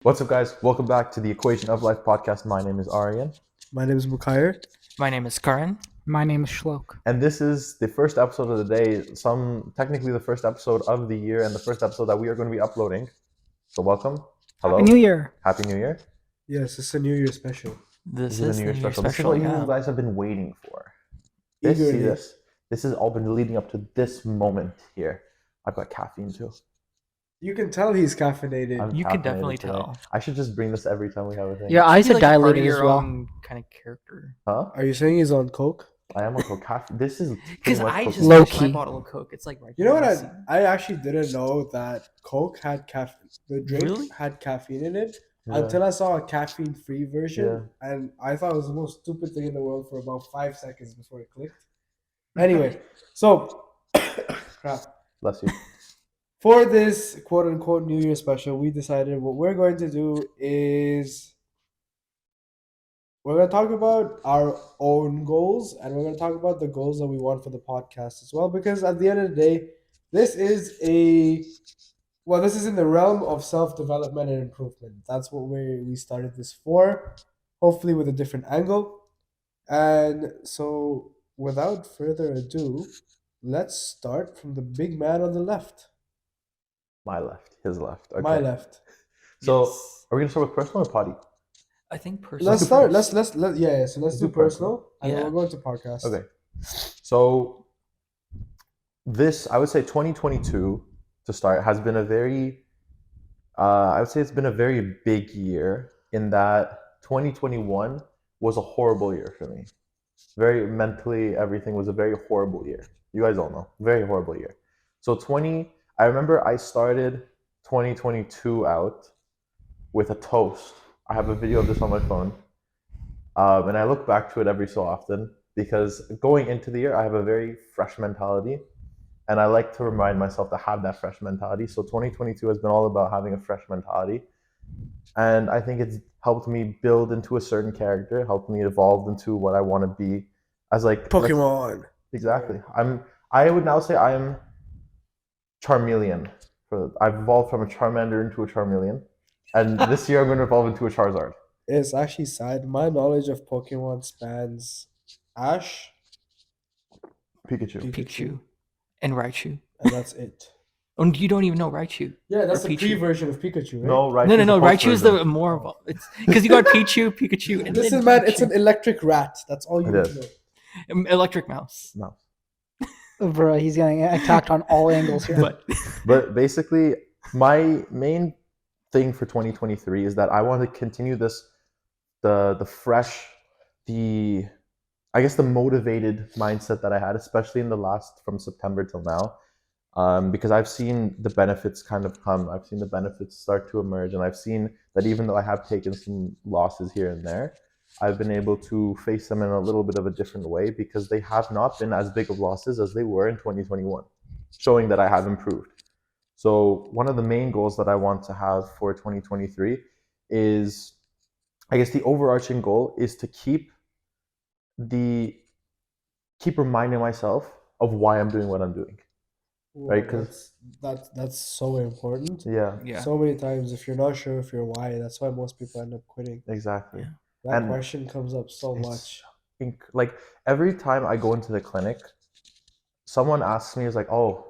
What's up, guys? Welcome back to the Equation of Life podcast. My name is Aryan, My name is Mukhair. My name is Karan. My name is Shlok. and this is the first episode of the day. Technically, the first episode of the year, and the first episode that we are going to be uploading. So, welcome. Hello. Happy New Year. Happy New Year. Yes, it's a New Year special. This This is a the New Year This is special. what Yeah. you guys have been waiting for. See Eagerly. this? This has all been leading up to this moment here. I've got caffeine too. You can tell he's caffeinated. I'm You can caffeinated definitely today. tell. I should just bring this every time we have a thing. Your eyes Be are like a part of dilated as your well. own kind of character. Huh? Are you saying he's on coke? I am a cocaine. This is Because pretty much I just cocaine. Low finished my key. bottle of Coke. It's like right You know what? there. I actually didn't know that Coke had caffeine. The drink Really? had caffeine in it Yeah. until I saw a caffeine-free version, Yeah. and I thought it was the most stupid thing in the world for about 5 seconds before it clicked. Anyway, so crap. Bless you. For this quote-unquote New Year special, we decided what we're going to do is we're going to talk about our own goals, and we're going to talk about the goals that we want for the podcast as well, because at the end of the day, this is in the realm of self-development and improvement. That's what we started this for, hopefully with a different angle. And so without further ado, let's start from the big man on the left. My left, his left. Okay. My left. So, Yes. are we gonna start with personal or potty? I think personally. Let's start. Let's so let's do do personal, and Yeah. then we'll go into podcast. Okay. So, I would say 2022 to start has been a very, I would say it's been a very big year in that 2021 was a horrible year for me. Very mentally, everything was a very horrible year. You guys all know, very horrible year. So I remember I started 2022 out with a toast. I have a video of this on my phone. And I look back to it every so often because going into the year, I have a very fresh mentality. And I like to remind myself to have that fresh mentality. So 2022 has been all about having a fresh mentality. And I think it's helped me build into a certain character, helped me evolve into what I want to be as like Pokemon. Exactly. I would now say I am Charmeleon. I've evolved from a Charmander into a Charmeleon. And this year I'm going to evolve into a Charizard. It's actually sad. My knowledge of Pokemon spans Ash, Pikachu. Pikachu and Raichu. and that's it. And you don't even know Raichu. Yeah, that's Or the Pichu. pre-version of Pikachu, right? No, Raichu. No. Raichu is the more of it's because you got Pichu, Pikachu, and Listen, then man, it's an Pikachu. electric rat. That's all you It need to is. know. Electric mouse. No. Bro, he's getting attacked on all angles here. But basically, my main thing for 2023 is that I want to continue the fresh, I guess the motivated mindset that I had, especially in the last from September till now, because I've seen the benefits kind of come. I've seen the benefits start to emerge, and I've seen that even though I have taken some losses here and there, I've been able to face them in a little bit of a different way because they have not been as big of losses as they were in 2021, showing that I have improved. So one of the main goals that I want to have for 2023 is, I guess the overarching goal is to keep reminding myself of why I'm doing what I'm doing. Right, 'cause- that's so important. Yeah, Yeah. So many times, if you're not sure if you're why, that's why most people end up quitting. exactly. Yeah. That And question comes up so it's- much. Like every time I go into the clinic, someone asks me, is like, oh,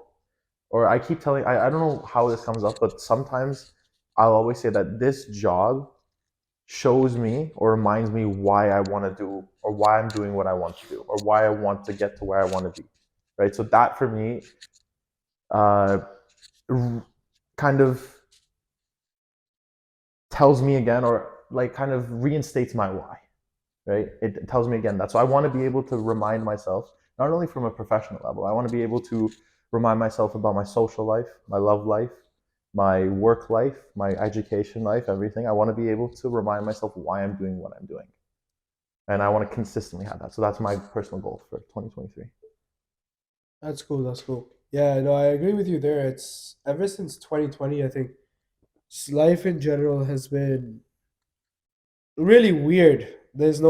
or I keep telling, I don't know how this comes up, but sometimes I'll always say that this job shows me or reminds me why I want to do, or why I'm doing what I want to do, or why I want to get to where I want to be, right? So that for me, kind of tells me again, or like kind of reinstates my why, right? It tells me again that. So I want to be able to remind myself, not only from a professional level, I want to be able to remind myself about my social life, my love life, my work life, my education life, everything. I want to be able to remind myself why I'm doing what I'm doing. And I want to consistently have that. So that's my personal goal for 2023. That's cool. That's cool. Yeah, no, I agree with you there. It's ever since 2020, I think just life in general has been really weird. Nothing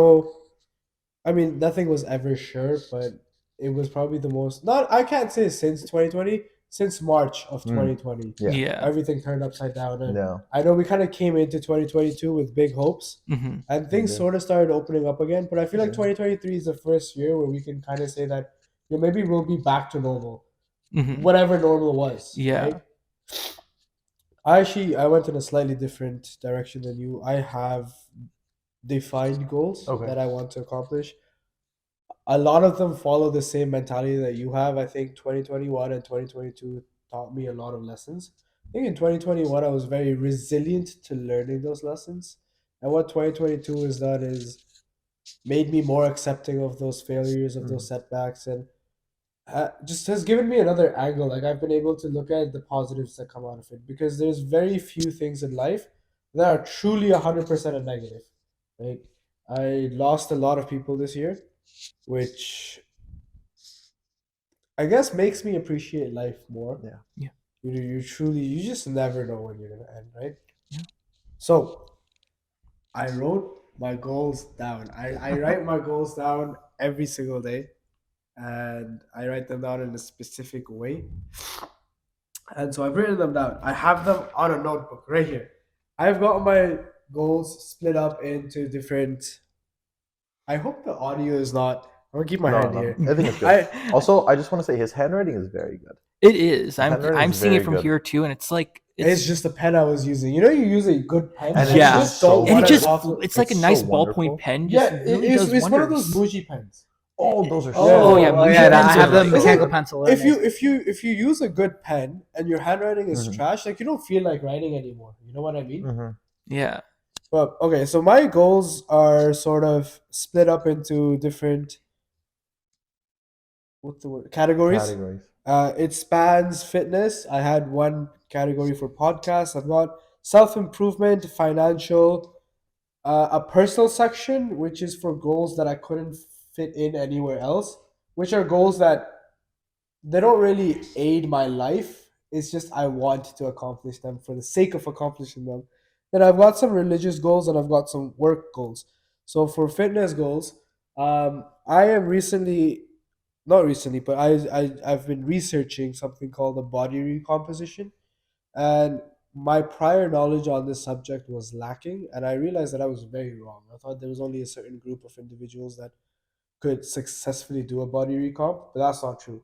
was ever sure, but it was probably the most, not, I can't say since 2020, since March of Mm. 2020. Yeah. Yeah. Everything turned upside down, and Yeah. I know we kind of came into 2022 with big hopes, Hmm. and things did. sort of started opening up again. But I feel like Yeah. 2023 is the first year where we can kind of say that maybe we'll be back to normal, Hmm. whatever normal was. Yeah. Right? I went in a slightly different direction than you. I have defined goals Okay. that I want to accomplish. A lot of them follow the same mentality that you have. I think 2021 and 2022 taught me a lot of lessons. I think in 2021 I was very resilient to learning those lessons. And what 2022 has done is made me more accepting of those failures, of those setbacks, and just has given me another angle. Like I've been able to look at the positives that come out of it, because there's very few things in life that are truly 100% a negative. Right? I lost a lot of people this year, which I guess makes me appreciate life more. Yeah. Yeah. You truly, you just never know when you're gonna end, right? Yeah. So I wrote my goals down. I write my goals down every single day, and I write them down in a specific way. And so I've written them down. I have them on a notebook right here. I've got my goals split up into different. I hope the audio is not. I'm gonna keep my hand here. I think it's good. I Also, I just want to say his handwriting is very good. It is. handwriting I'm is seeing it very from good. here too, and it's like it's just the pen I was using. You know, you use a good pen, And you it's just just don't so and it want just to. it's like a It's nice so ballpoint wonderful. pen. Yeah, Just really does it's one of wonders. those bougie pens. Oh, those are Oh, so yeah, good. bougie yeah, I pens have are the like- mechanical pencil. If you use a good pen and your handwriting is Mhm. trash, like you don't feel like writing anymore. You know what I mean? Mhm. Yeah. But okay, so my goals are sort of split up into different what's the word categories. Categories. It spans fitness. I had one category for podcasts. I've got self improvement, financial, a personal section, which is for goals that I couldn't fit in anywhere else, which are goals that they don't really aid my life. It's just I want to accomplish them for the sake of accomplishing them. Then I've got some religious goals and I've got some work goals. So for fitness goals, I am recently, not recently, but I've been researching something called the body recomposition, and my prior knowledge on this subject was lacking, and I realized that I was very wrong. I thought there was only a certain group of individuals that could successfully do a body recomp, but that's not true.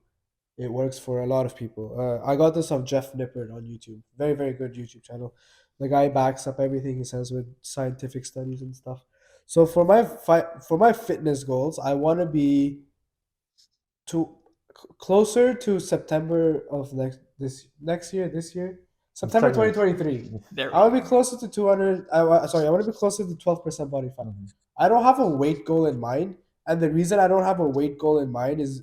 It works for a lot of people. I got this off Jeff Nippert on YouTube. Very, very good YouTube channel. The guy backs up everything he says with scientific studies and stuff. So for my fitness goals, I want to be to closer to September of this year, September September. 2023. There. I want to be closer to 200. I want to be closer to 12% body fat. Mhm. I don't have a weight goal in mind, and the reason I don't have a weight goal in mind is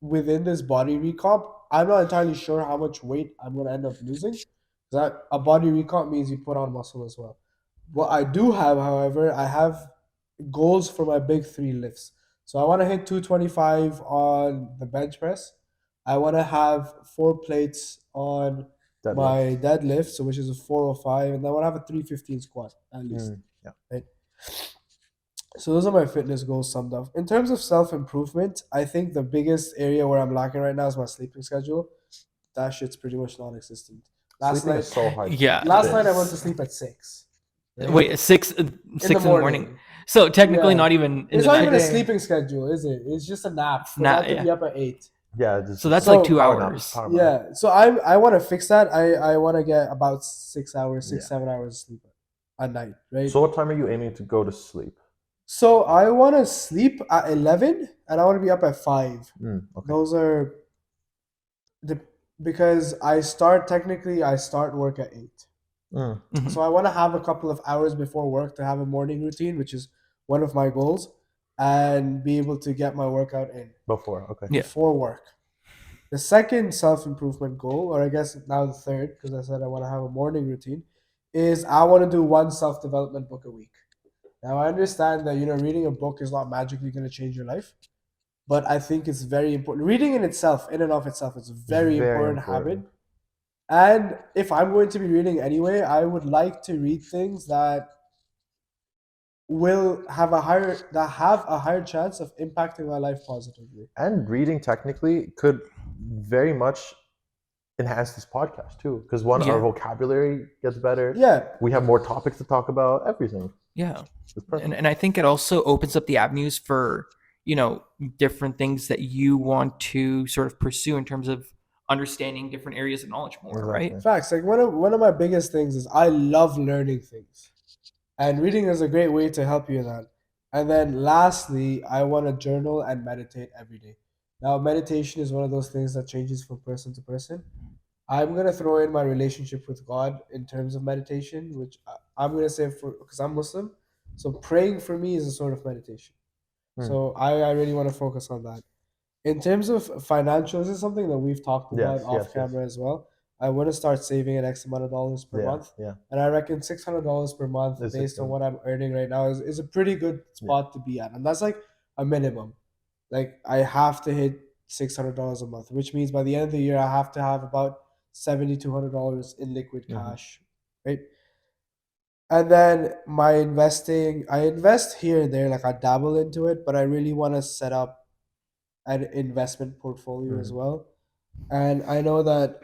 within this body recomp, I'm not entirely sure how much weight I'm going to end up losing. That a body recomp means you put on muscle as well. What I do have, however, I have goals for my big three lifts. So I want to hit 225 on the bench press. I want to have 4 plates on Deadlift. my deadlift, so which is a 405, and I want to have a 315 squat at least. Yeah. Right. So those are my fitness goals summed up. In terms of self-improvement, I think the biggest area where I'm lacking right now is my sleeping schedule. That shit's pretty much non-existent. Last Sleeping night, is so hard. Yeah. last It night I is. went to sleep at 6. right? Wait, six in the morning. So technically, Yeah. not even in It's the not night. even a day. sleeping schedule, is it? It's just a nap. 'cause I Nap, have to be yeah. up at 8. Yeah. Just So that's So- like 2 power nap, hours. power nap. Yeah. So I want to fix that. I want to get about 6 hours, Yeah. 7 hours of sleep at night, right? So what time are you aiming to go to sleep? So I want to sleep at 11 and I want to be up at 5. Okay. Those are the because I start work at 8. Mhm. So I want to have a couple of hours before work to have a morning routine, which is one of my goals, and be able to get my workout in Before. Okay. Yeah. before work. The second self-improvement goal, or I guess now the third, because I said I want to have a morning routine, is I want to do one self-development book a week. Now I understand that reading a book is not magically going to change your life, but I think it's very important. Reading in and of itself, is a very important habit. And if I'm going to be reading anyway, I would like to read things that will have a higher chance of impacting my life positively. And reading technically could very much enhance this podcast too. Because one, Yeah. our vocabulary gets better. Yeah, We have more topics to talk about. Everything. Yeah. It's perfect. And I think it also opens up the avenues for, different things that you want to sort of pursue in terms of understanding different areas of knowledge more, right? Exactly. facts. Like one of my biggest things is I love learning things, and reading is a great way to help you in that. And then lastly, I want to journal and meditate every day. Now, meditation is one of those things that changes from person to person. I'm gonna throw in my relationship with God in terms of meditation, which I'm gonna say because I'm Muslim, so praying for me is a sort of meditation. So I really want to focus on that. In terms of financial, this is something that we've talked about Yes, off yes, camera as well. I want to start saving an X amount of dollars per Yeah, month, yeah. and I reckon $600 per month, It's based on good. what I'm earning right now, is a pretty good spot to be at, and that's like a minimum. Like I have to hit $600 a month, which means by the end of the year I have to have about $7,200 in liquid Mhm. cash, right? And then my investing, I invest here and there, like I dabble into it, but I really want to set up an investment portfolio as Mhm. well. And I know that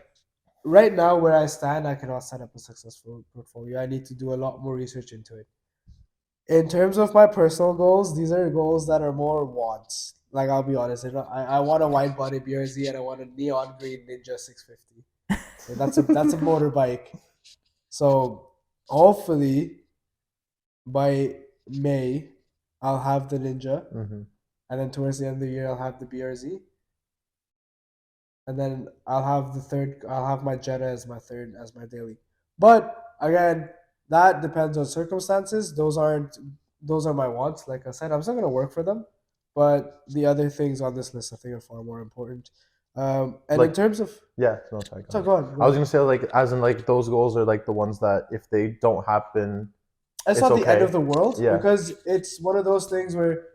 right now where I stand, I cannot set up a successful portfolio. I need to do a lot more research into it. In terms of my personal goals, these are goals that are more wants. Like I'll be honest, I want a wide body BRZ and I want a neon green Ninja 650. So that's a motorbike. So hopefully by May I'll have the Ninja, Mhm. and then towards the end of the year I'll have the BRZ, and then I'll have the third. I'll have my Jetta as my third, as my daily. But again, that depends on circumstances. Those are my wants. Like I said, I'm still gonna work for them, but the other things on this list I think are far more important. And in Like- terms of Yeah. No, sorry. so Go go ahead. on, go I was on. gonna say like, as in like those goals are like the ones that if they don't happen, It's it's not the end okay. of the world, Yeah. because it's one of those things where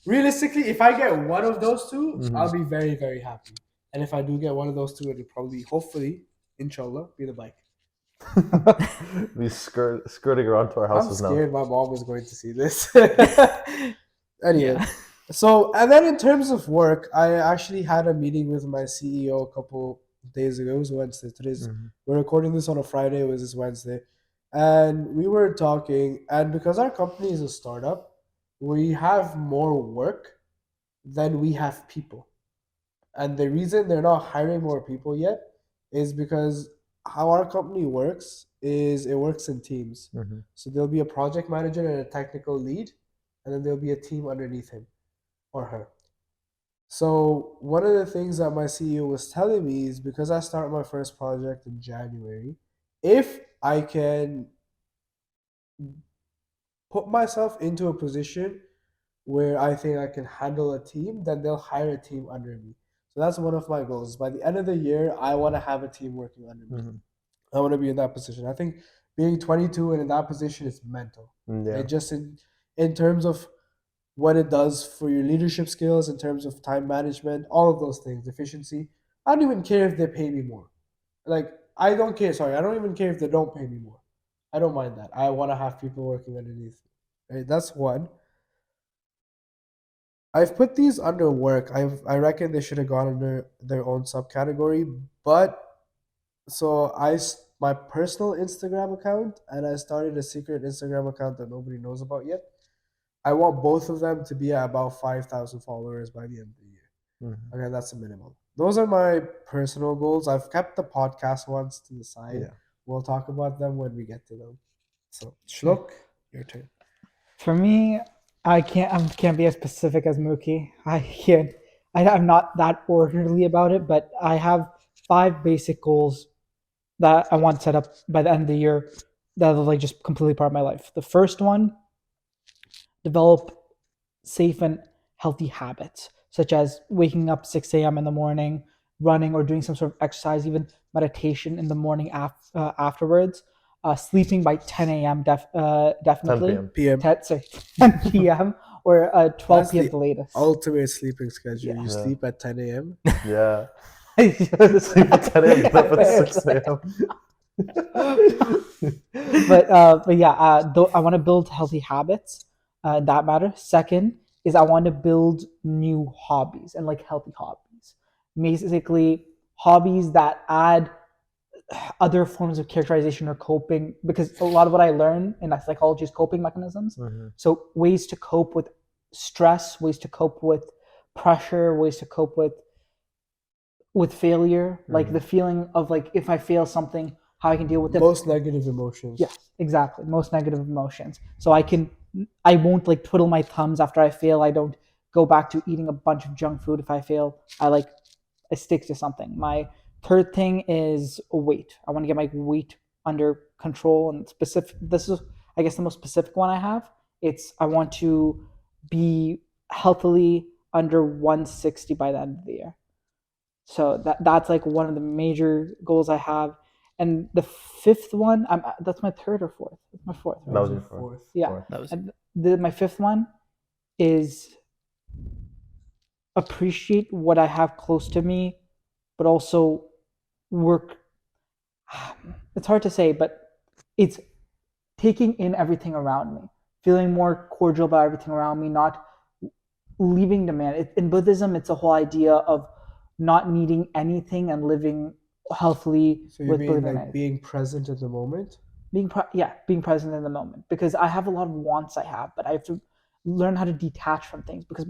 realistically, if I get one of those 2, Mhm. I'll be very, very happy. And if I do get one of those 2, it'll probably, hopefully, inshallah, be the bike. we skirting around to our I'm houses now. scared my mom was going to see this. Anyway, Yeah. so, and then in terms of work, I actually had a meeting with my CEO a couple days ago. It was Wednesday. Mhm. We're recording this on a Friday. It was this Wednesday. And we were talking, and because our company is a startup, we have more work than we have people. And the reason they're not hiring more people yet is because how our company works is it works in teams. Mhm. So there'll be a project manager and a technical lead, and then there'll be a team underneath him or her. So one of the things that my CEO was telling me is, because I start my first project in January, if I can put myself into a position where I think I can handle a team, then they'll hire a team under me. So that's one of my goals. By the end of the year, I want to have a team working under me. Mhm. I want to be in that position. I think being 22 and in that position is mental. Yeah. It just in terms of what it does for your leadership skills, in terms of time management, all of those things, efficiency. I don't even care if they pay me more. Like I don't care. Sorry, I don't even care if they don't pay me more. I don't mind that. I want to have people working underneath me. Right? That's one. I've put these under work. I reckon they should have gone under their own subcategory. But so my personal Instagram account, and I started a secret Instagram account that nobody knows about yet. I want both of them to be at about 5,000 followers by the end of the year. Mhm. Okay, that's a minimum. Those are my personal goals. I've kept the podcast ones to the side. Yeah. We'll talk about them when we get to them. So, Shlok, your turn. For me, I can't be as specific as Mookie. I'm not that orderly about it, but I have 5 basic goals that I want to set up by the end of the year that are like just completely part of my life. The first one, develop safe and healthy habits, such as waking up 6 a.m. in the morning, running or doing some sort of exercise, even meditation in the morning afterwards, sleeping by 10 a.m. 10 definitely. p.m. PM. 10 p.m. or 12 That's p.m. the the latest. ultimate sleeping schedule. Yeah. You Yeah. sleep at 10 a.m. Yeah. Sleep at 10 a.m. Get up at 6 a.m. But yeah, I want to build healthy habits. That matter. Second is I want to build new hobbies and like healthy hobbies. Basically, hobbies that add other forms of characterization or coping, because a lot of what I learn in psychology is coping mechanisms. So ways to cope with stress, ways to cope with pressure, ways to cope with failure, like the feeling of like if I fail something, how I can deal with it. Most negative emotions. Yes, exactly. Most negative emotions. So I won't like twiddle my thumbs after I fail. I don't go back to eating a bunch of junk food if I fail. I stick to something. My third thing is weight. I want to get my weight under control and specific. This is, I guess, the most specific one I have. I want to be healthily under 160 by the end of the year. So that's like one of the major goals I have. And the fifth one, that's my third or fourth. That's my fourth. Right? That was your fourth. Yeah. That was And my fifth one is appreciate what I have close to me, but also work. It's hard to say, but it's taking in everything around me, feeling more cordial about everything around me, not leaving demand. In Buddhism, it's a whole idea of not needing anything and living healthily So you with mean believing like being present in the moment? being present in the moment, because I have a lot of wants I have, but I have to learn how to detach from things, because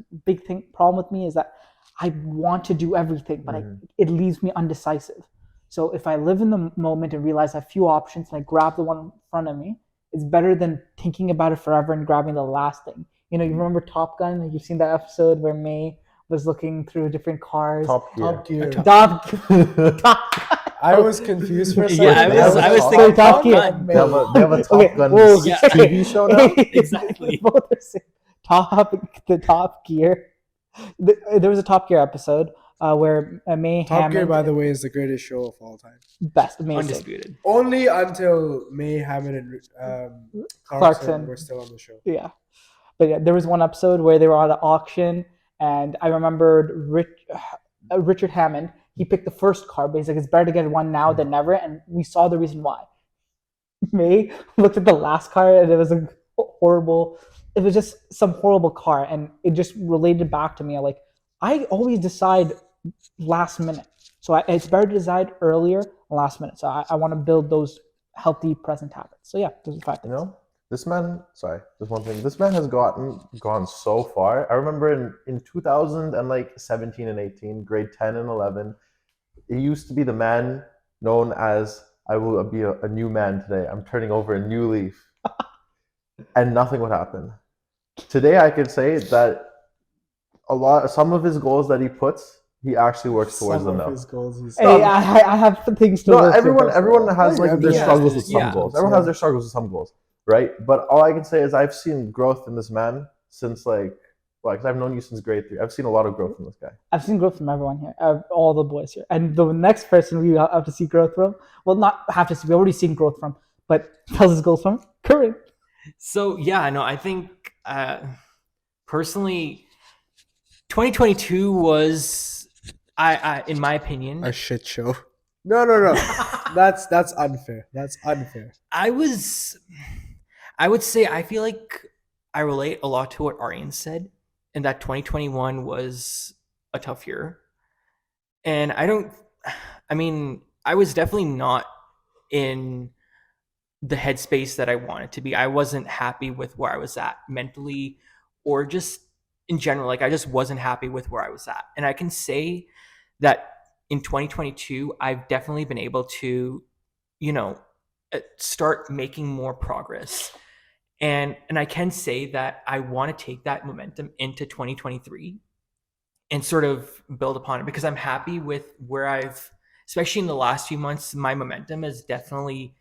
problem with me is that I want to do everything, but it leaves me undecisive. So if I live in the moment and realize I have few options and I grab the one in front of me, it's better than thinking about it forever and grabbing the last thing. You remember Top Gun? You've seen that episode where May was looking through different cars. Top Gear. Top Gear. Top I was confused for a second. Yeah, I was Top thinking Top Top Gear. Gun. They have a Top Okay, Gun whoa, yeah. TV show now. Exactly. Both are same. The Top Gear. There was a Top Gear episode where May Top Gear, Hammond, by the way, is the greatest show of all time. best, amazing. Undisputed. Only until May Hammond and Clarkson were still on the show. Yeah, but yeah, there was one episode where they were at an auction, and I remembered Richard Hammond. He picked the first car, but he's like, it's better to get one now than never, and we saw the reason why. May looked at the last car, and it was a horrible. It was just some horrible car, and it just related back to me. I always decide last minute, so it's better to decide earlier than last minute. So I want to build those healthy present habits. So yeah, those are 5 things. This man, sorry, just one thing. This man has gone so far. I remember in 2017 and 18, grade 10 and 11, he used to be the man known as, I will be a new man today. I'm turning over a new leaf. And nothing would happen. Today, I could say that some of his goals that he puts, he actually works towards them now. His goals, he's Hey, I have things to No, work everyone has Yeah, their yeah. struggles with some Yeah. goals. Everyone has their struggles with some goals, right? But all I can say is I've seen growth in this man since because I've known you since grade 3. I've seen a lot of growth in this guy. I've seen growth from everyone here, all the boys here. And the next person we have to see growth from, well, not have to see, we've already seen growth from, but tells his goals from, Karim. So yeah, no, I think personally, 2022 was, I in my opinion, a shit show. No. That's unfair. That's unfair. I would say I feel like I relate a lot to what Aryan said, and that 2021 was a tough year. And I was definitely not in the headspace that I wanted to be. I wasn't happy with where I was at mentally, or just in general. I just wasn't happy with where I was at. And I can say that in 2022, I've definitely been able to, start making more progress. And I can say that I want to take that momentum into 2023 and sort of build upon it, because I'm happy with where especially in the last few months, my momentum has definitely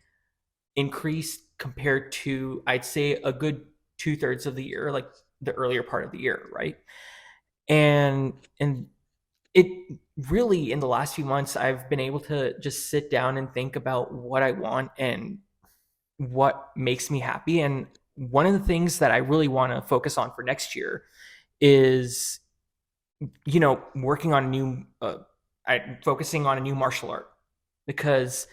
increased compared to, I'd say, a good 2/3 of the year, like the earlier part of the year, right? And it really, in the last few months, I've been able to just sit down and think about what I want and what makes me happy. And one of the things that I really want to focus on for next year is, working on focusing on a new martial art, because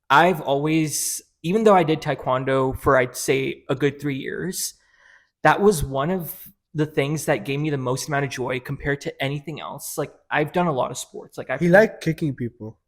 I've always, even though I did Taekwondo for, I'd say, a good 3 years, that was one of the things that gave me the most amount of joy compared to anything else. I've done a lot of sports. He liked kicking people.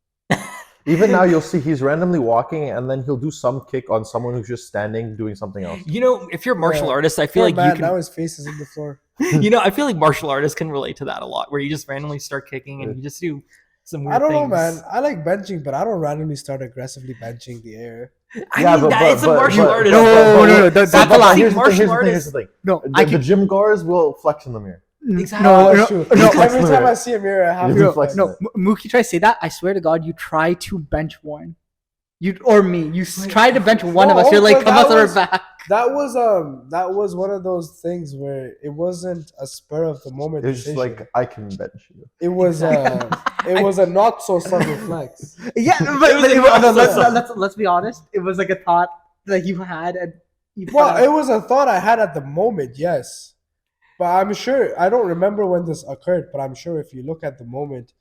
Even now, you'll see he's randomly walking, and then he'll do some kick on someone who's just standing doing something else. You know, if you're a martial Yeah. artist, I feel Poor like man, you now can. his face is in the floor. You know, I feel like martial artists can relate to that a lot, where you just randomly start kicking and you just do some weird I don't know, things. man. I like benching, but I don't randomly start aggressively benching the air. I Yeah, mean, but- that but- is a but- martial but- artist. No, no, no, but- that's but a lie. here's the thing, Martial here's the thing, here's artists. the thing. No, The gym goers will flex in the mirror. Exactly. No, That's no, true. no, Every no. time I see a mirror, I have You to do flex. flex. no. Mookie tries to say that. I swear to God, you try to bench one. You or me. You try to bench one of us. You're like, but come that us on our was- back. That was one of those things where it wasn't a spur of the moment It's just decision. like, I can bench you. It was it was a not so subtle flex. Yeah, It was but a no, process. let's be honest. It was like a thought that you had, and you. Well, it was a thought I had at the moment, yes. But I'm sure I don't remember when this occurred, but I'm sure if you look at the moment,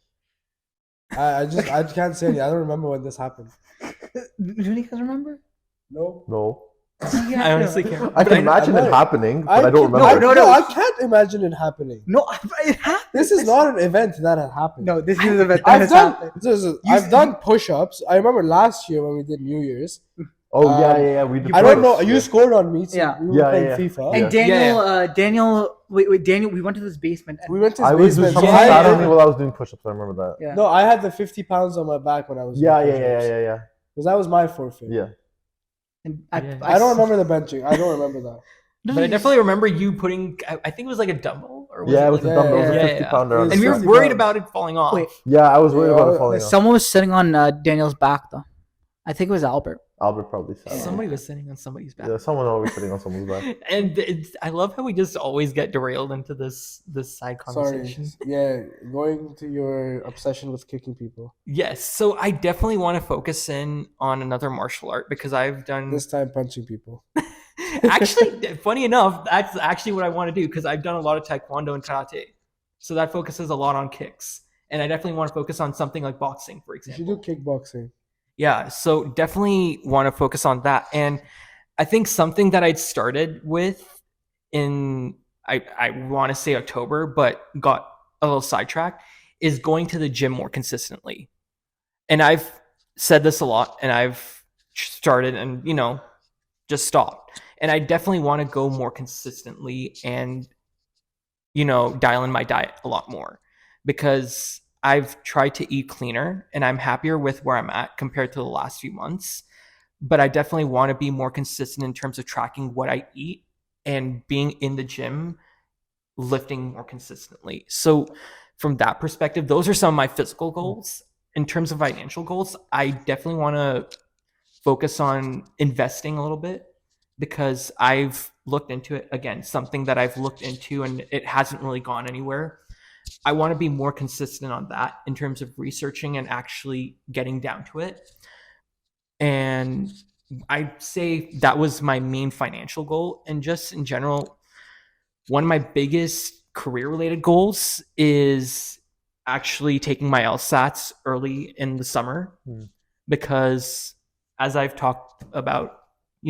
I can't say anything. I don't remember when this happened. Do you guys remember? No. No. I honestly can't. I but can imagine know. it happening, but I don't remember. No. I can't imagine it happening. No, it happened. This is not an event that had happened. No, this is an event that I've has done happened. I've done push-ups. I remember last year when we did New Year's. Oh, Um, yeah. We I don't know. push, You yeah. scored on me. So Yeah. we were Yeah, playing yeah. FIFA. And Yeah. Daniel, wait, Daniel. We went to this basement. And, We went to his I was doing basement. someone Yeah, sat yeah. on me while I was doing push-ups. I remember that. yeah. No, I had the 50 pounds on my back when I was Yeah. doing push-ups. Because that was my forfeit. Yeah. And Yeah. I don't remember the benching. I don't remember that. But I definitely remember you putting. I think it was like a dumbbell, or was Yeah, it it was like a dumbbell. It was a yeah, 50 yeah. pounder. It on was and the we were 50 side. worried pounds. about it falling off. Wait. Yeah, I was worried Yeah, about it falling off. Someone was sitting on Daniel's back though. I think it was Albert. Albert probably sat on me. Somebody was sitting on somebody's back. Yeah, someone always sitting on someone's back. And I love how we just always get derailed into this side Sorry. conversation. Yeah, going to your obsession with kicking people. Yes, so I definitely want to focus in on another martial art because I've done. This time punching people. Actually, funny enough, that's actually what I want to do because I've done a lot of taekwondo and karate, so that focuses a lot on kicks, and I definitely want to focus on something like boxing, for You should example. do kickboxing. Yeah, so definitely want to focus on that. And I think something that I'd started with in I want to say October, but got a little sidetracked, is going to the gym more consistently. And I've said this a lot and I've started and just stopped. And I definitely want to go more consistently and dial in my diet a lot more because I've tried to eat cleaner and I'm happier with where I'm at compared to the last few months. But I definitely want to be more consistent in terms of tracking what I eat and being in the gym, lifting more consistently. So from that perspective, those are some of my physical goals. In terms of financial goals, I definitely want to focus on investing a little bit because I've looked into it. Again, something that I've looked into and it hasn't really gone anywhere. I want to be more consistent on that in terms of researching and actually getting down to it. And I'd say that was my main financial goal. And just in general, one of my biggest career related goals is actually taking my LSATs early in the summer because as I've talked about,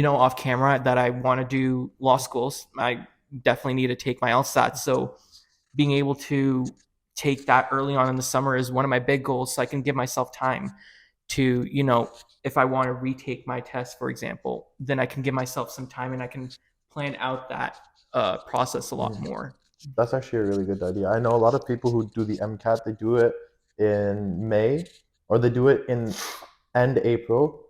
off camera that I want to do law schools, I definitely need to take my LSATs. So being able to take that early on in the summer is one of my big goals so I can give myself time to, if I want to retake my test, for example, then I can give myself some time and I can plan out that process a lot more. That's actually a really good idea. I know a lot of people who do the MCAT, they do it in May or they do it in end April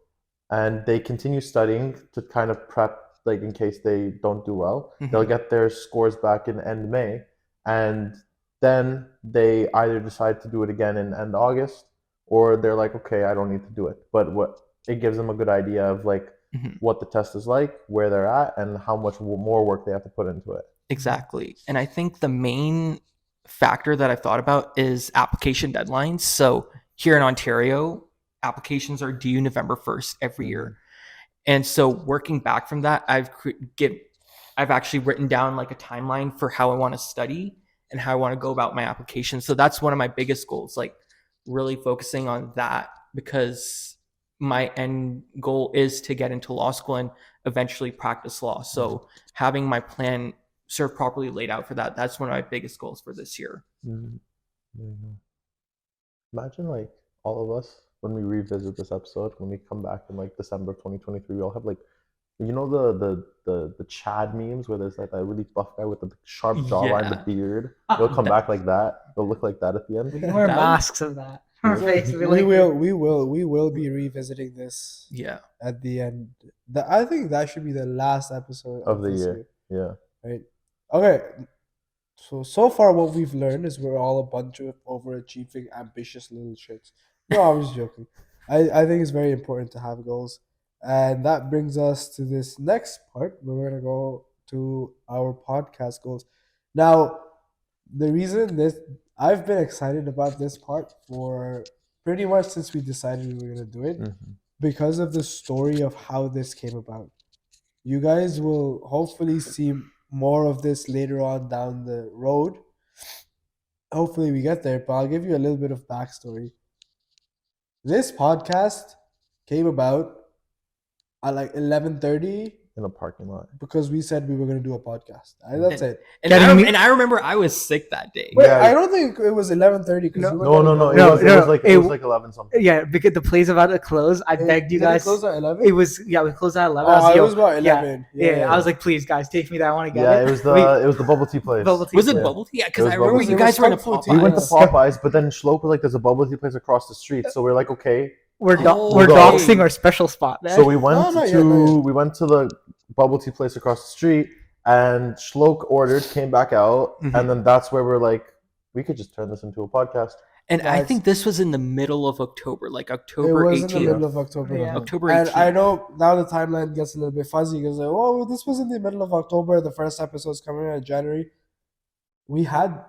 and they continue studying to kind of prep, like in case they don't do well. Mhm. They'll get their scores back in end May and then they either decide to do it again in end August or they're like, okay, I don't need to do it. But what it gives them a good idea of like Mhm. what the test is like, where they're at, and how much more work they have to put into it. Exactly. And I think the main factor that I've thought about is application deadlines. So here in Ontario, applications are due November 1st every year. And so working back from that, I've actually written down like a timeline for how I want to study and how I want to go about my application. So that's one of my biggest goals, like really focusing on that because my end goal is to get into law school and eventually practice law. So having my plan sort of properly laid out for that, that's one of my biggest goals for this year. Mhm. Imagine like all of us when we revisit this episode, when we come back in like December of 2023, we'll have like, you know, the Chad memes where there's like that really buff guy with the sharp jawline, the Yeah. beard. It'll come back like that. It'll look like that at the We end. can wear That would- masks of that. Our face would be we like- will be revisiting this Yeah. at the end. I think that should be the last episode Of the this year. Yeah. right? Okay. So far, what we've learned is we're all a bunch of overachieving, ambitious little shits. No, I was joking. I think it's very important to have goals, and that brings us to this next part where we're gonna go to our podcast goals. Now, the reason this I've been excited about this part for pretty much since we decided we were gonna do it Mhm. because of the story of how this came about. You guys will hopefully see more of this later on down the road. Hopefully we get there, but I'll give you a little bit of backstory. This podcast came about at like 11:30 In a parking lot. because we said we were going to do a podcast. That's it. And Getting me- and I remember I was sick that day. Wait, Yeah. I don't think it was 11:30 because No. It No, was like it- it was like 11 something. Yeah, because the play's about to close. I begged you Did it guys. close at 11? It was we closed at 11. Oh, I was like, it yo, was about yeah, 11. yeah, I was like, please guys, take me there. I want to get Yeah, it. it was the bubble tea place. Bubble tea. Was it Yeah. bubble tea? Yeah, It because was I remember bubble you tea. guys It were in a was Kung Fu Popeyes. tea. We went to Popeyes. Popeyes, but then Schlope was like, "There's a bubble tea place across the street." So we're like, "Okay." We're Oh, we're okay. doxing our special spot there. So we went No, not to yet, not yet. we went to the bubble tea place across the street, and Schloke ordered, came back out, Mhm. and then that's where we're like, we could just turn this into a podcast. And I Guys. think this was in the middle of October, like It October was in the 18th. middle of October. Yeah. October And 18th. I know now the timeline gets a little bit fuzzy because like, oh, this was in the middle of October. The first episode's coming out in January. We had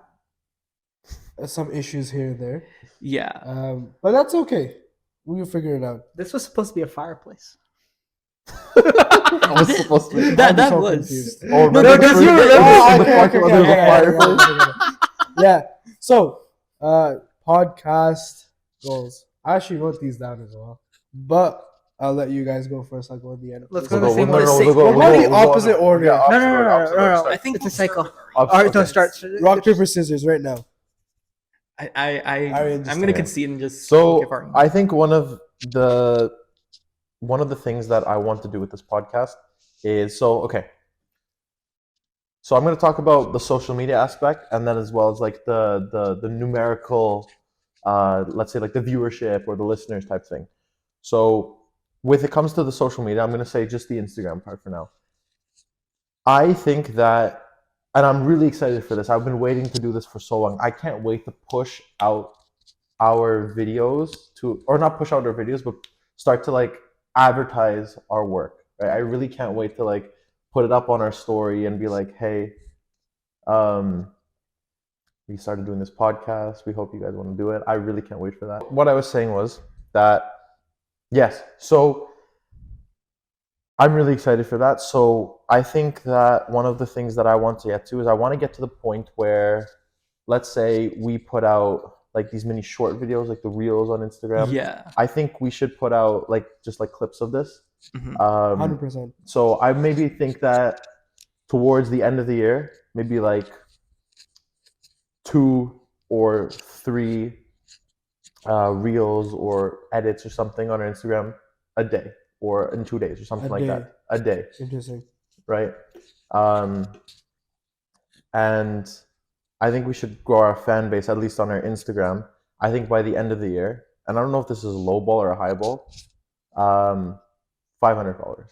some issues here and there, Yeah. but that's okay. We'll figure it out. this was supposed to be a fireplace. I was supposed to. That I'm that so was. confused. Oh, No, remember no, the because first- you remember- Oh, Oh, the okay, parking lot, okay, there was a yeah, fireplace. yeah. So, podcast goals. I actually wrote these down as well, but I'll let you guys go first. I'll go in the end. Let's We'll go go, the same no, order. no, We'll we'll go, go- we'll we'll go, go the we'll go- opposite yeah, order. opposite No, no, order, no, opposite no, order. no. Start. I think It's a we'll cycle. start with All right, don't start. Rock paper scissors right now. I'm just gonna okay. concede and just So give our- I think one of the things that I want to do with this podcast is okay. So I'm going to talk about the social media aspect, and then as well as like the numerical, let's say like the viewership or the listeners type thing. So with it comes to the social media, I'm going to say just the Instagram part for now. I think that, and I'm really excited for this. I've been waiting to do this for so long. I can't wait to push out our videos or not push out our videos, but start to like advertise our work. Right? I really can't wait to like put it up on our story and be like, hey, we started doing this podcast. We hope you guys want to do it. I really can't wait for that. What I was saying was that, yes, so I'm really excited for that. So I think that one of the things that I want to get to is I want to get to the point where, let's say we put out like these mini short videos, like the reels on Instagram. yeah. I think we should put out like just like clips of this. Mhm. 100%. So I maybe think that towards the end of the year, maybe like 2 or 3 reels or edits or something on our Instagram a day or in 2 days or something A like day. that. A day, Interesting. right? And I think we should grow our fan base, at least on our Instagram. I think by the end of the year, and I don't know if this is a low ball or a high ball, 500 followers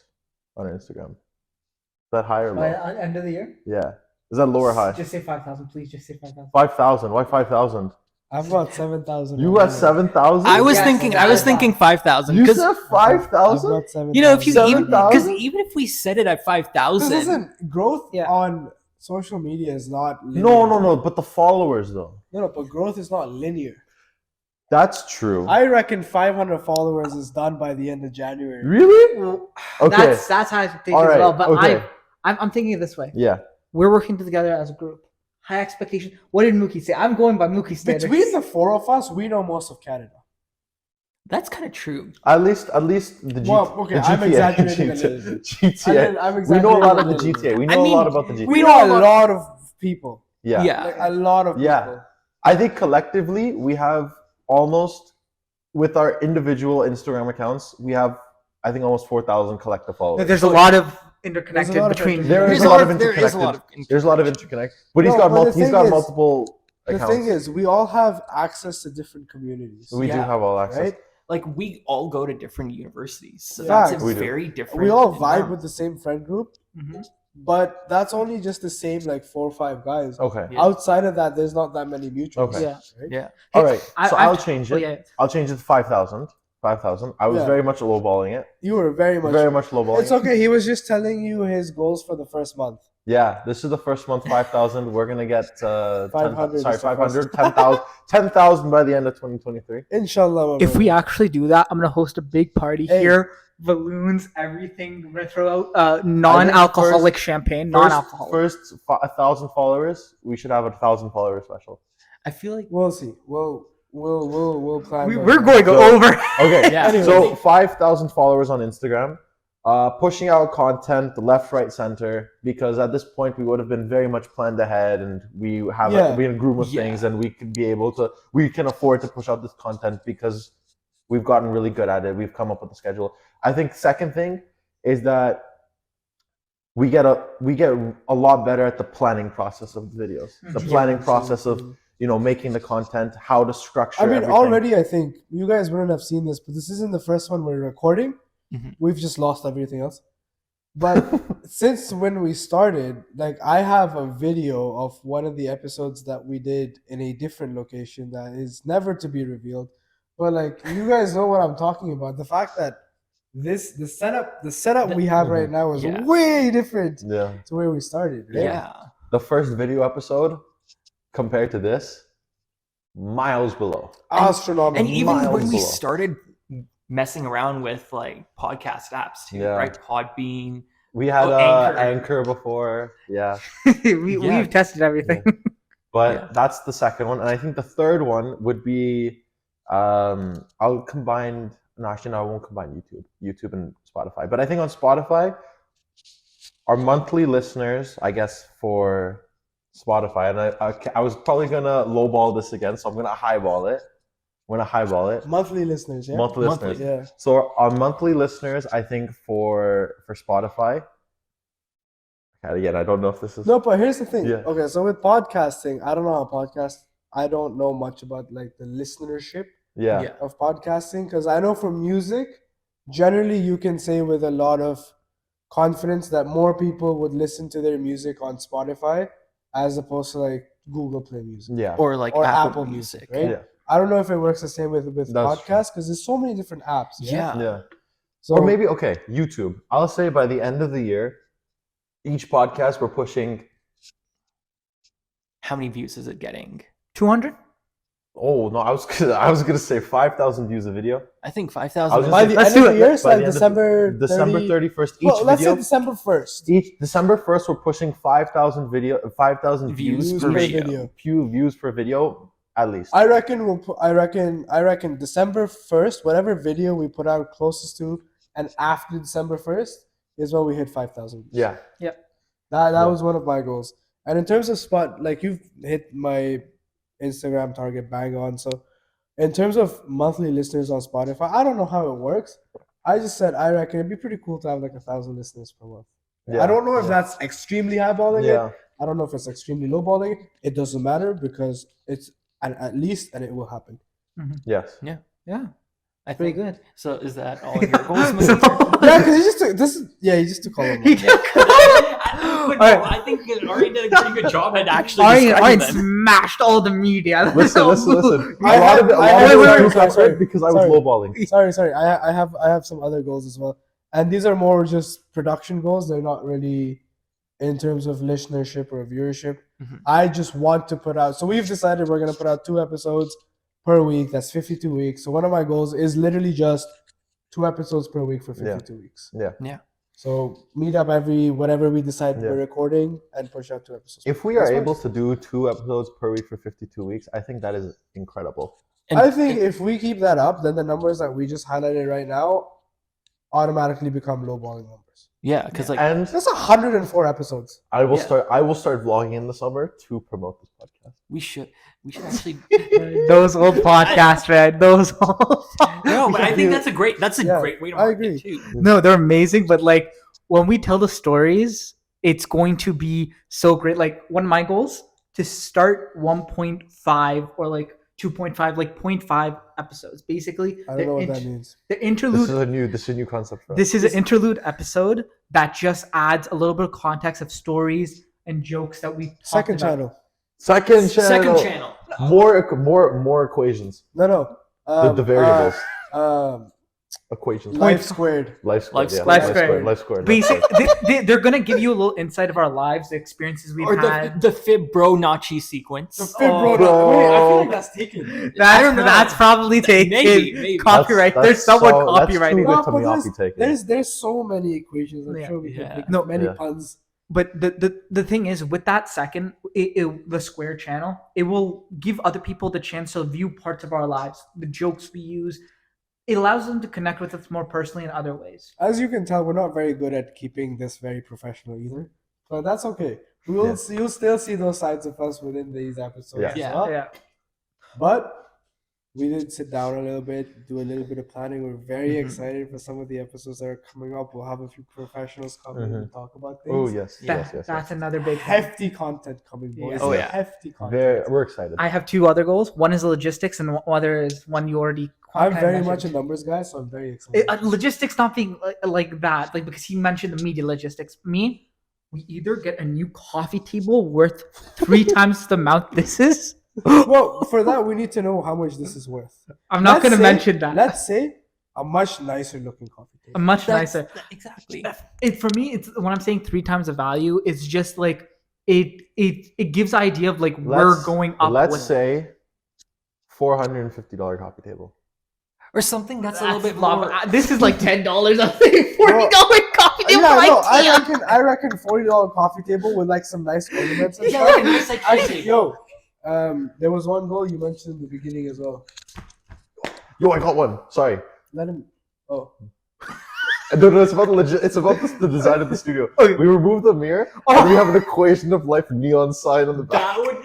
on our Instagram. Is that high or low? By end of the year? Yeah. Is that low or high? Just say 5,000, please. Just say 5,000. 5,000. Why 5,000? I've got 7,000. You got 7,000? I was Yes, thinking. I I was got thinking 5,000 You because said I've 5,000? got 7,000. you know if you even 7,000? if we set it at 5,000, Listen, growth Yeah. on social media is not linear. No. But the followers, though. No, but growth is not linear. That's true. I reckon 500 followers is done by the end of January. Really? Well, Okay. That's how I think All as right. well. But Okay. I'm thinking it this way. Yeah. We're working together as a group. High expectation. What did Mookie say? I'm going by Mookie standards. Between the 4 of us, we know most of Canada. that's kind of true. At least the GTA. Well, okay, the I'm GTA. exaggerating a little bit. GTA. I'm We know a lot of the exaggerating a little GTA. We I know mean, a lot about the GTA. We know a lot of people. Yeah. Yeah. Like a lot of Yeah. people. I think collectively we have almost with our individual Instagram accounts, we have I think almost 4,000 collective followers. There's a lot of interconnected lot of between. interconnected- There is a lot of there is a lot interconnected. of There's a lot of interconnect, but No, he's got but the he's thing got is- multiple The accounts. thing is, we all have access to different communities. we do Yeah. have all access. right? like we all go to different universities, so Facts. that's a We do. very different. We all vibe environment. with the same friend group, Mhm. but that's only just the same like 4 or 5 guys. Okay. Yeah. Outside of that, there's not that many mutuals. Okay. Yeah. Right? Yeah. All right. I- So I've- I'll change it. Oh, yeah. I'll change it to 5,000. 5,000. I was Yeah. very much lowballing it. You were very much. Lowballing. It's okay. He was just telling you his goals for the first month. Yeah, this is the first month, 5,000. We're going to get 500 sorry, is the 500, 10,000 10,000 by the end of 2023. Inshallah. my If brother. we actually do that, I'm gonna host a big party Hey. here. Balloons, everything. We're gonna throw out non-alcoholic champagne, non-alcoholic. First 1,000 followers, we should have a 1,000 follower special. I feel like We'll see. We'll plan. on We're that. going So- over. Okay, Yeah. Anyway. so 5,000 followers on Instagram, pushing out content left, right, center, because at this point we would have been very much planned ahead, and we have Yeah. we in a group of Yeah. things, and we could be able to, we can afford to push out this content because we've gotten really good at it. We've come up with a schedule. I think second thing is that we get a lot better at the planning process of the videos, the Mhm. planning process of making the content, how to structure. I mean, everything. already, I think you guys wouldn't have seen this, but this isn't the first one we're recording. Mhm. We've just lost everything else. But since when we started, like I have a video of one of the episodes that we did in a different location that is never to be revealed. But like you guys know what I'm talking about. The fact that the setup we have right now is Yeah. way different Yeah. to where we started. Right? yeah. The first video episode compared to this, miles below. Astronomical. And even miles when we below. started messing around with like podcast apps too, Yeah. right? Podbean. We had Anchor. Anchor before, yeah. Yeah. We've tested everything. But Yeah. that's the second one, and I think the third one would be I'll combine. No, actually, no, I won't combine YouTube and Spotify. But I think on Spotify, our monthly listeners, I guess for Spotify, and I was probably gonna lowball this again, so I'm gonna highball it. Monthly listeners, yeah. Monthly Monthly. listeners. Yeah. So our monthly listeners, I think for Spotify. Okay, again, I don't know if this is No, but here's the thing. Yeah. Okay, so with podcasting, I don't know how I don't know much about like the listenership yeah. of podcasting because I know for music, generally you can say with a lot of confidence that more people would listen to their music on Spotify as opposed to like Google Play Music Yeah. Or like or Apple, Apple Music. Music, right? Yeah. I don't know if it works the same with That's podcasts because there's so many different apps. Yeah. Yeah. So Or maybe okay, YouTube. I'll say by the end of the year, each podcast we're pushing. How many views is it getting? 200? Oh no, I was gonna say 5,000 views a video. I think I was 5,000. just- by the Let's end do of the it. year, so By like the end of December December 30 31st, each Well, let's say video. December 1st. Each December 1st, we're pushing 5,000 Views views per per video. few views per video at least. I reckon we'll put. I reckon December 1st, whatever video we put out closest to, and after December 1st is when we hit 5,000. Yeah. That Yeah. was one of my goals. And in terms of spot, like you've hit my Instagram target bang on. So, in terms of monthly listeners on Spotify, I don't know how it works. I just said I reckon it'd be pretty cool to have like 1,000 listeners per month. I don't know if that's extremely highballing it. Yeah. I don't know if it's extremely lowballing it. It doesn't matter because it's at least and it will happen. Yes. Yeah. I Pretty think. good. So is that all your goals? So- Yeah, because he just took this. He just took all of He them. did. I think Ari did a pretty good job at actually I describing them. smashed all the media. Listen. A I lot of have- it, a I lot have- of it wait, was wait, sorry, separate because I was sorry. lowballing. Sorry. I have some other goals as well, and these are more just production goals. They're not really in terms of listenership or viewership. Mhm. I just want to put out. So we've decided we're gonna put out 2 episodes per week. That's 52 weeks. So one of my goals is literally just 2 episodes per week for 52 weeks. Yeah. So meet up every whatever we decide Yeah. we're recording and push out 2 episodes. If we are That's able fine. to do 2 episodes per week for 52 weeks, I think that is incredible. And- I think if we keep that up, then the numbers that we just highlighted right now automatically become lowballing numbers. Yeah, because like And That's 104 episodes. I will Yeah. start vlogging in the summer to promote this podcast. we should actually. Those old podcasts, man. Those old. No, but I can think do- that's a great Yeah, great way to I market agree. too. No, they're amazing, but like when we tell the stories, it's going to be so great. Like one of my goals to start 1.5 or like 2.5, like 0.5 episodes. Basically, I don't know what that means. the This interlude. is a new concept for us. This is an interlude episode that just adds a little bit of context of stories and jokes that we talked Second about. channel. Second channel. Second channel. More equations. No. The variables. Equations. Life squared. Life squared. Life Yeah. squared. Life squared. Life squared. Basic. They're gonna give you a little insight of our lives, the experiences we've Or had. the Fibonacci sequence. Bro, bro. wait, I feel like that's taken. I don't know. That's probably taken. Maybe. Copyright. There's someone copyrighting. That's No, too but good to me off take. There's so many equations. I'm Yeah. sure we can Yeah. make No, many yeah. puns. But the thing is, with that second, the square channel, it will give other people the chance to view parts of our lives, the jokes we use. It allows them to connect with us more personally in other ways. As you can tell, we're not very good at keeping this very professional either. But that's okay. You'll still see those sides of us within these episodes Yeah. as Yeah. well. Yeah. But we did sit down a little bit, do a little bit of planning. We're very Mhm. excited for some of the episodes that are coming up. We'll have a few professionals come in and talk about things. Oh yes, Yeah. yes. That's another big thing. Hefty content coming, boys. Yeah. Oh, yeah. Hefty content. We're excited. I have two other goals. One is the logistics, and one other is one you already. I'm kind of very mentioned. much a numbers guy, so I'm very excited. Logistics not being like that, like because he mentioned the media logistics. Me, we either get a new coffee table worth 3 times the amount this is. Well, for that, we need to know how much this is worth. I'm not Let's going to say- mention that. Let's say a much nicer looking coffee A table. much That's- nicer. Exactly. For me, it's when I'm saying 3 times the value. It's just like it gives idea of like we're going up. Let's with say $450 coffee table. Or something that's a little bit lava. more. This is like $10. I'm saying $40 coffee table. Yeah, no, IKEA. I reckon $40 coffee table with like some nice ornaments and Yeah, stuff. like a nice, like, Actually, table. there was one goal you mentioned in the beginning as well. Yo, I got one. Sorry. Let him. Oh, No, it's about the design of the studio. Okay. We removed the mirror and we have an equation of life neon sign on the back. That would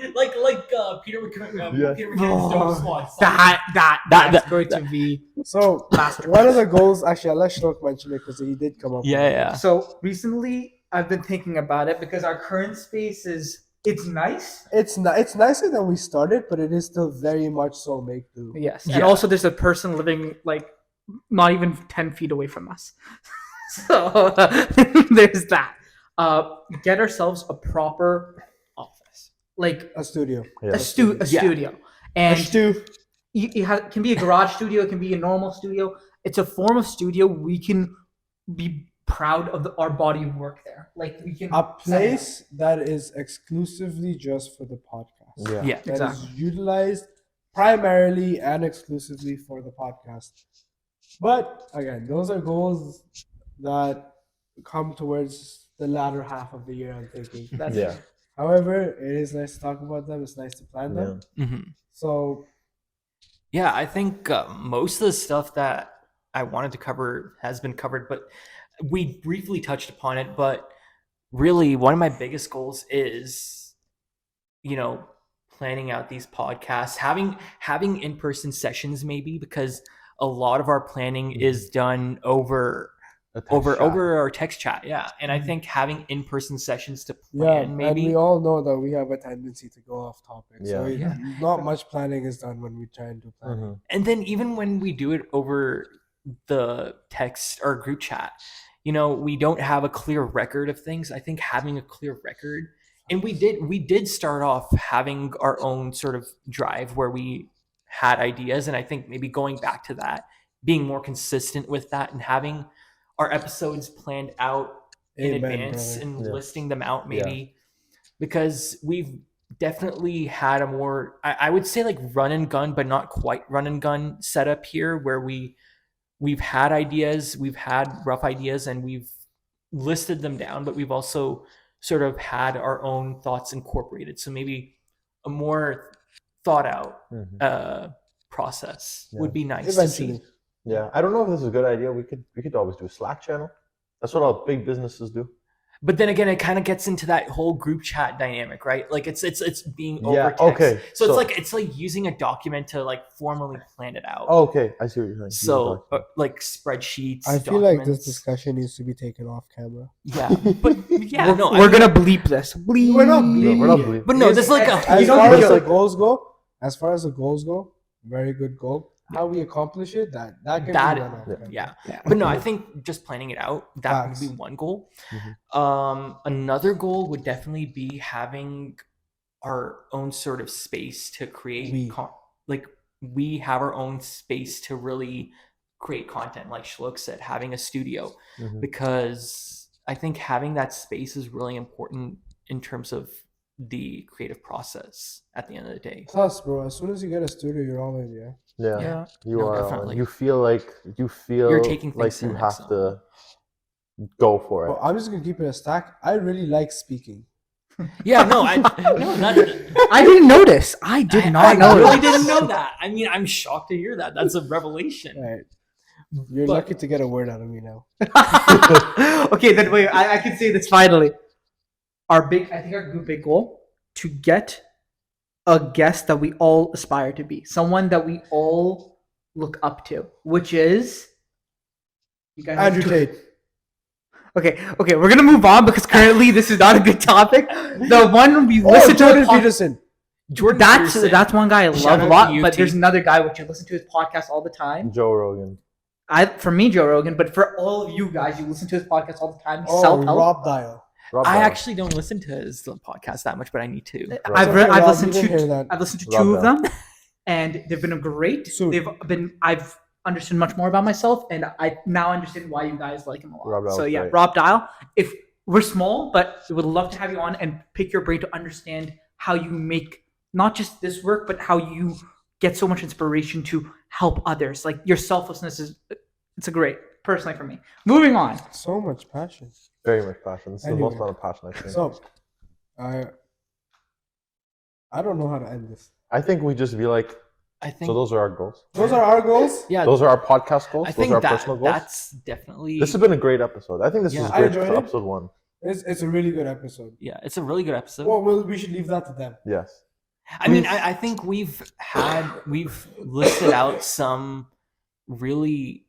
Peter McKinnon. Yeah. Peter McKinnon's Dome Squad. That's going to be so one of the goals. Actually, I'll let Shlok mention it because he did come up. with it. Yeah. So recently, I've been thinking about it because our current space it's nice. It's nicer than we started, but it is still very much so make do. Yes, Yeah. and also there's a person living like not even 10 feet away from us. So there's that. Get ourselves a proper office, like A studio. Yeah. a studio, A and stu. it can be a garage studio, it can be a normal studio. It's a form of studio we can be proud of our body of work there. Like we can A place that is exclusively just for the podcast. Yeah. Yeah. That is Exactly. utilized primarily and exclusively for the podcast. But again, those are goals that come towards the latter half of the year, I'm thinking. That's Yeah. However, it is nice to talk about them. It's nice to plan them. Mhm. So Yeah, I think most of the stuff that I wanted to cover has been covered, but we briefly touched upon it. But really, one of my biggest goals is, planning out these podcasts, having in-person sessions, maybe, because a lot of our planning is done over our text chat. Yeah, and I think having in-person sessions to yeah, plan, and maybe. we all know that we have a tendency to go off topic. So Yeah. not much planning is done when we try and do planning. Mhm. And then even when we do it over the text or group chat, we don't have a clear record of things. I think having a clear record, and we did start off having our own sort of drive where we had ideas, and I think maybe going back to that, being more consistent with that, and having our episodes planned out in Amen, advance brother. and Yeah. listing them out, maybe, because we've definitely had a more, I would say, like run and gun, but not quite run and gun setup here, where we've had ideas, we've had rough ideas, and we've listed them down, but we've also sort of had our own thoughts incorporated. So maybe a more thought out Mhm. process Yeah. would be nice Eventually. to see. Yeah. I don't know if this is a good idea. We could always do a Slack channel. That's what all big businesses do. But then again, it kind of gets into that whole group chat dynamic, right? Like it's being over Yeah, text. okay, So so- it's like using a document to like formally plan it out. Oh, okay. I see what you're saying. So like spreadsheets. I feel like this documents. discussion needs to be taken off camera. Yeah, but yeah, no, we're gonna bleep this. Bleep. We're not No, bleeping we're not it. bleeping. But no, there's like a As know far what as you're- the goals go, very good goal. How we accomplish it, that can be That- done off camera. yeah. But no, I think just planning it out, that Facts. would be one goal. Mhm. Another goal would definitely be having our own sort of space to create we have our own space to really create content, like Shlok said, having a studio, Mhm. because I think having that space is really important in terms of the creative process at the end of the day. Plus, bro, as soon as you get a studio, you're all in, yeah. Yeah, Yeah. you No, are. definitely. You feel like You're taking like things to you the next have to go for it. But I'm just gonna keep it a stack. I really like speaking. Yeah, no, not, I didn't notice. I did not I know. really didn't know that. I mean, I'm shocked to hear that. That's a revelation. Right. You're But- lucky to get a word out of me now. Okay, then wait. I can say this finally. I think our big goal to get a guest that we all aspire to be, someone that we all look up to, which is you guys. Andrew Tate. Okay, we're gonna move on because currently this is not a good topic. The one we listen to Jordan his pod- Peterson. Jordan that's Peterson. that's one guy I Shout love out a lot, to you, but T. there's another guy which I listen to his podcast all the time. Joe Rogan. For me, Joe Rogan, but for all of you guys, you listen to his podcast all the time. Oh, Self-help. Rob Dial. Rob I Bell. actually don't listen to his podcast that much, but I need to. I've Okay, I've Rob, listened you didn't hear to that. I've listened to Rob two of Bell. them, and they've been great. Soon. I've understood much more about myself, and I now understand why you guys like him a lot. Rob Dial's So yeah, great. Rob Dial. If we're small, but we would love to have you on and pick your brain to understand how you make not just this work, but how you get so much inspiration to help others. Like your selflessness it's a great personally for me. Moving on. So much passion. Very much passion. This is the most Anyway. amount of passion I've seen. So, I don't know how to end this. I think we just be like, I think. so those are our goals. Those are our goals. yeah, Those are our podcast goals. I Those think are our that personal goals. that's definitely. This has been a great episode. I think this Yeah. is I great enjoyed for it. episode 1. It's a really good episode. yeah, it's a really good episode. Well, we should leave that to them. Yes. I mean, Please. I think we've listed out some really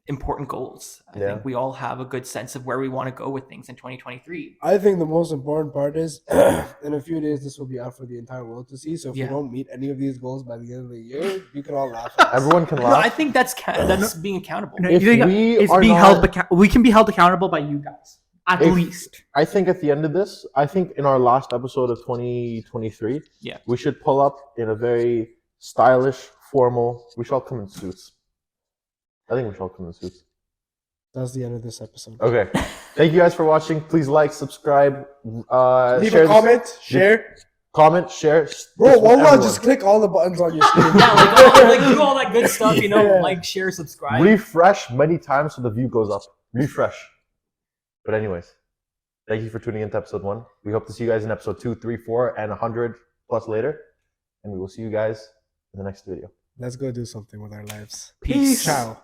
important goals. I Yeah. think we all have a good sense of where we want to go with things in 2023. I think the most important part is in a few days this will be out for the entire world to see. So if Yeah. we don't meet any of these goals by the end of the year, you can all laugh. At us. Everyone can No, laugh. I think that's being accountable. No, If you think we it's are being not- held we can be held accountable by you guys at If- least. I think at the end of this, I think in our last episode of 2023, Yeah. we should pull up in a very stylish, formal. We should all come in suits. I think we should all come in suits. That's the end of this episode. Okay. Thank you guys for watching. Please like, subscribe, Leave share a this- comment, share. comment, share. Bro, this with Wallah, everyone. just click all the buttons on your screen. Yeah, like do all that good stuff, you know, Yeah. like, share, subscribe. refresh many times so the view goes up. Refresh. But anyways, thank you for tuning into episode 1. We hope to see you guys in episode 2, 3, 4, and 100 plus later. And we will see you guys in the next video. Let's go do something with our lives. Peace. Ciao.